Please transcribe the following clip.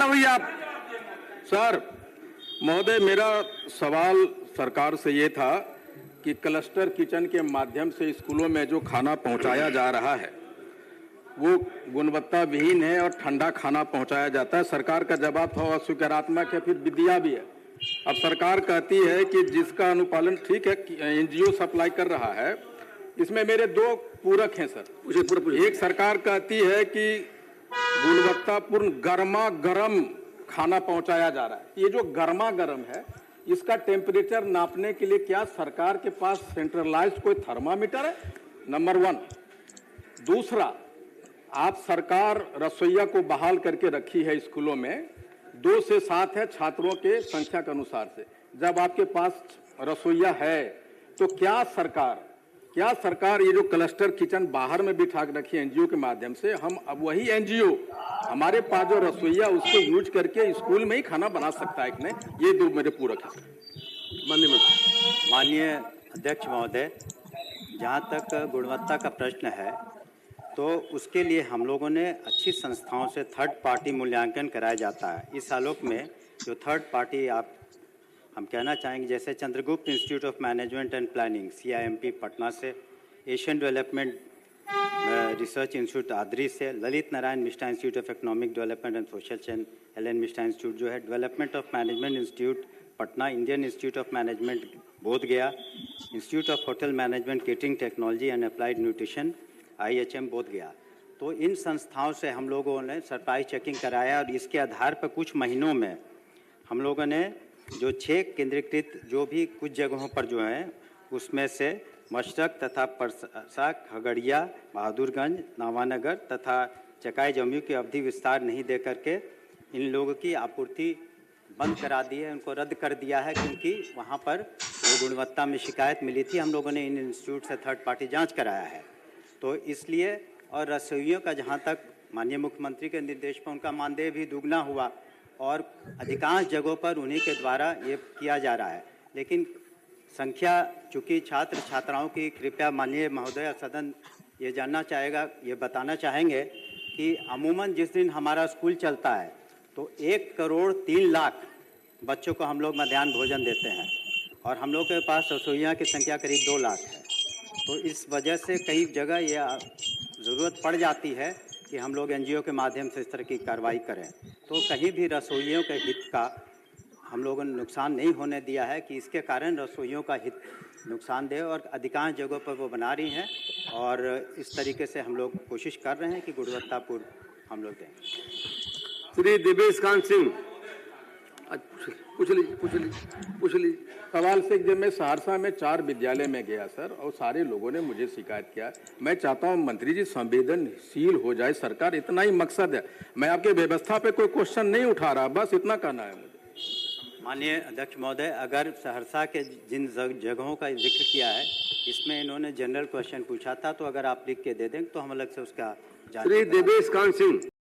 ना भैया आप। सर महोदय, मेरा सवाल सरकार से ये था कि क्लस्टर किचन के माध्यम से स्कूलों में जो खाना पहुंचाया जा रहा है वो गुणवत्ता विहीन है और ठंडा खाना पहुंचाया जाता है। सरकार का जवाब था सकारात्मक है, फिर विदिया भी है। अब सरकार कहती है कि जिसका अनुपालन ठीक है, एनजीओ सप्लाई कर रहा है। इसमें मेरे दो पूरक हैं सर। एक सरकार कहती है कि गुणवत्तापूर्ण गर्मा गर्म खाना पहुंचाया जा रहा है। ये जो गर्मा गर्म है, इसका टेम्परेचर नापने के लिए क्या सरकार के पास सेंट्रलाइज्ड कोई थर्मामीटर है? नंबर 1। दूसरा, आप सरकार रसोइया को बहाल करके रखी है स्कूलों में, 2 से 7 है छात्रों के संख्या के अनुसार से। जब आपके पास रसोइया है तो क्या सरकार ये जो क्लस्टर किचन बाहर में बिठा रखी है एनजीओ के माध्यम से, हम अब वही एनजीओ हमारे पास जो रसोइया उसको यूज करके स्कूल में ही खाना बना सकता है कि नहीं? ये 2 मेरे पूरक हैं। माननीय अध्यक्ष महोदय, जहाँ तक गुणवत्ता का प्रश्न है तो उसके लिए हम लोगों ने अच्छी संस्थाओं से थर्ड पार्टी मूल्यांकन कराया जाता है। इस आलोक में जो थर्ड पार्टी हम कहना चाहेंगे, जैसे Chandragupta institute of management and planning CIMP Patna से, Asian development research institute ADRI से, Lalit Narayan Mishra institute of economic development and social change LN Mishra institute जो है, development of management institute Patna, Indian institute of management Bodhgaya, institute of hotel management catering technology and applied nutrition IHM Bodhgaya. तो इन संस्थाओं से हम लोगों ने सरप्राइज चेकिंग कराया और इसके आधार पर कुछ महीनों में हम लोगों ने जो 6 केंद्रीकृत जो भी कुछ जगहों पर जो हैं उसमें से मशरक तथा परसा, खगड़िया, बहादुरगंज, नावानगर तथा चकाई जमुई की अवधि विस्तार नहीं दे करके इन लोगों की आपूर्ति बंद करा दी है, उनको रद्द कर दिया है, क्योंकि वहाँ पर वो गुणवत्ता में शिकायत मिली थी। हम लोगों ने इन इंस्टीट्यूट से थर्ड पार्टी जाँच कराया है। तो इसलिए, और रसोइयों का जहाँ तक माननीय मुख्यमंत्री के निर्देश पर उनका मानदेय भी दुगना हुआ और अधिकांश जगहों पर उन्हीं के द्वारा ये किया जा रहा है। लेकिन संख्या चूँकि छात्र छात्राओं की, कृपया माननीय महोदय सदन ये जानना चाहेगा, ये बताना चाहेंगे कि अमूमन जिस दिन हमारा स्कूल चलता है तो 1 करोड़ 3 लाख बच्चों को हम लोग मध्याह्न भोजन देते हैं और हम लोग के पास रसोइयों की संख्या करीब 2 लाख है। तो इस वजह से कई जगह ये ज़रूरत पड़ जाती है कि हम लोग एनजीओ के माध्यम से इस तरह की कार्रवाई करें। तो कहीं भी रसोइयों के हित का हम लोगों ने नुकसान नहीं होने दिया है कि इसके कारण रसोइयों का हित नुकसानदेह, और अधिकांश जगहों पर वो बना रही हैं और इस तरीके से हम लोग कोशिश कर रहे हैं कि गुणवत्तापूर्ण हम लोग दें। श्री दिवेश कांत सिंह, पूछ लीजिए। सवाल से जब मैं सहरसा में 4 विद्यालय में गया सर, और सारे लोगों ने मुझे शिकायत किया। मैं चाहता हूं मंत्री जी संवेदनशील हो जाए सरकार, इतना ही मकसद है। मैं आपके व्यवस्था पे कोई क्वेश्चन नहीं उठा रहा, बस इतना कहना है मुझे। माननीय अध्यक्ष महोदय, अगर सहरसा के जिन जगहों का जिक्र किया है इसमें इन्होंने जनरल क्वेश्चन पूछा था, तो अगर आप लिख के दे दें तो हम अलग से उसका श्री दिवेश कांत सिंह।